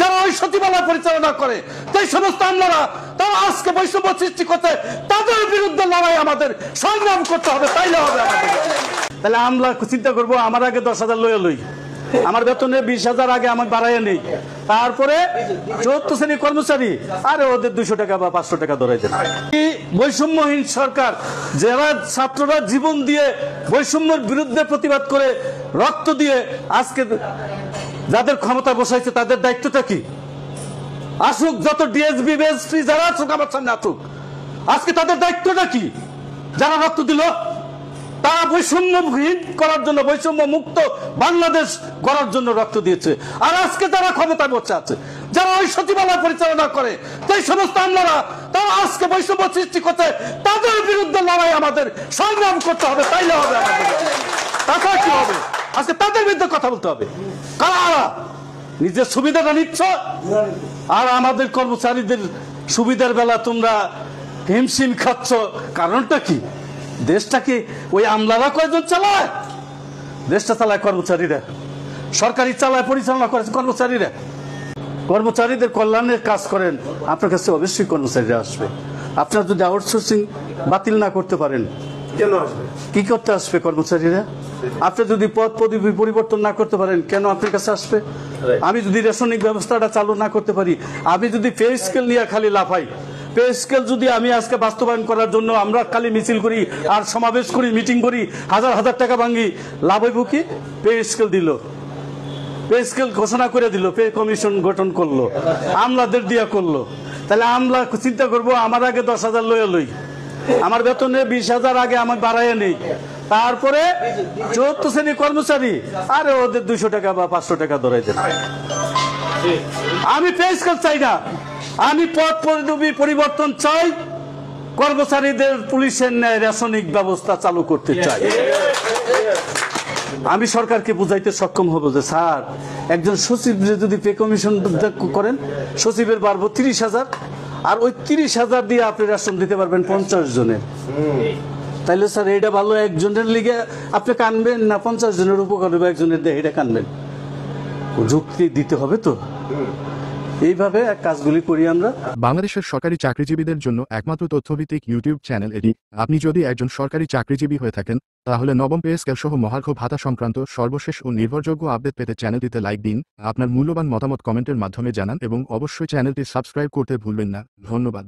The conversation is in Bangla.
যারা ওই সচিবালয় পরিচালনা করে সেই সমস্ত আমলারা তারা আজকে বৈষম্য সৃষ্টি করতে, তাদের বিরুদ্ধে লড়াই আমাদের সংগ্রাম করতে হবে, তাইলে হবে আমাদের। তাহলে আমরা চিন্তা করবো আমার আগে 10,000 লইয়া লই, আমার বেতনে 20,000 আগে আমার বাড়াইয়া নেই, তারপরে 4th শ্রেণী কর্মচারী আরে ওদের 200 টাকা বা 500 টাকা ধরাই দেন। বৈষম্যহীন সরকার, যারা ছাত্ররা জীবন দিয়ে বৈষম্যের বিরুদ্ধে প্রতিবাদ করে রক্ত দিয়ে আজকে যাদের ক্ষমতা বসাইছে তাদের দায়িত্বটা কি? আসুক, যত ডিএসবি বেএসপি যারা আসুক আমার সামনে আসুক, আজকে তাদের দায়িত্বটা কি? যারা রক্ত দিল তারা বৈষম্যহীন করার জন্য, বৈষম্য মুক্ত বাংলাদেশ গড়ার জন্য রক্ত দিয়েছে। আর আজকে যারা ক্ষমতায় বসে আছে, যারা ওই সচিবালয় পরিচালনা করে সেই সমস্ত আমলারা তারা আজকে বৈষম্য সৃষ্টি করতে, তাদের বিরুদ্ধে লড়াই আমাদের সংগ্রাম করতে হবে, তাইলে হবে আমাদের। তাছাড়া কি হবে? আজকে তাদের বিরুদ্ধে কথা বলতে হবে। কারা নিজের সুবিধাটা নিচ্ছ আর আমাদের কর্মচারীদের সুবিধার বেলা তোমরা হিমশিম খাচ্ছ, কারণটা কি? দেশটাকে ওই আমলারা কয়জন চালায়? দেশটা চালায় কর্মচারীরা, সরকারি চালায়, পরিচালনা করে কর্মচারীরা। কর্মচারীদের কল্যাণের কাজ করেন, আপনার কাছে অবশ্যই কর্মচারীরা আসবে। আপনারা যদি আউটসোর্সিং বাতিল না করতে পারেন, কেন আসবে? কি করতে আসবে কর্মচারীরা? আপনি যদি পদ পদবি পরিবর্তন না করতে পারেন, কেন আপনার কাছে আসবে? আমি যদি রেশনিক ব্যবস্থাটা চালু না করতে পারি, আমি যদি পে স্কেল নিয়ে খালি লাফাই, পে স্কেল যদি আমি আজকে বাস্তবায়ন করার জন্য আমরা খালি মিছিল করি আর সমাবেশ করি, মিটিং করি, হাজার হাজার টাকা ভাঙি, লাভ হইব কি? পে স্কেল দিল, পে স্কেল ঘোষণা করে দিল, পে কমিশন গঠন করলো, আমলাদের দিয়া করলো। তাহলে আমলা চিন্তা করবো আমার আগে 10,000 লইয়া লই, আমার বেতনে 20,000 আগে আমার বাড়াইয়া নেই, তারপরে 4th শ্রেণী কর্মচারী আরে ওদের 200 টাকা বা 500 টাকা ধরাই দেন। আমি পে স্কেল চাই না, আমি পদ পদবি পরিবর্তন চাই, কর্মচারীদের পুলিশের ন্যায় রেশনিক ব্যবস্থা চালু করতে চাই। আমি সরকারকে বুঝাইতে সক্ষম হব যে স্যার, একজন সচিব যদি পে কমিশন করেন, সচিবের বাড়বো 30,000, আর ওই 30,000 দিয়ে আপনি রেশন দিতে পারবেন 50 জনের। তাইলে স্যার এইটা ভালো, একজনের লিগে আপনি কানবেন না 50 জনের উপকার হবে একজনের দিয়ে এটা কানবেন? যুক্তি দিতে হবে তো। এইভাবে কাজগুলি করি আমরা। বাংলাদেশের সরকারি চাকরিজীবীদের জন্য একমাত্র তথ্যভিত্তিক ইউটিউব চ্যানেল এটি। আপনি যদি একজন সরকারি চাকরিজীবী হয়ে থাকেন, তাহলে নবম পে স্কেল সহ মহার্ঘ ভাতা সংক্রান্ত সর্বশেষ ও নির্ভরযোগ্য আপডেট পেতে চ্যানেলটিতে লাইক দিন, আপনার মূল্যবান মতামত কমেন্টের মাধ্যমে জানান এবং অবশ্যই চ্যানেলটি সাবস্ক্রাইব করতে ভুলবেন না। ধন্যবাদ।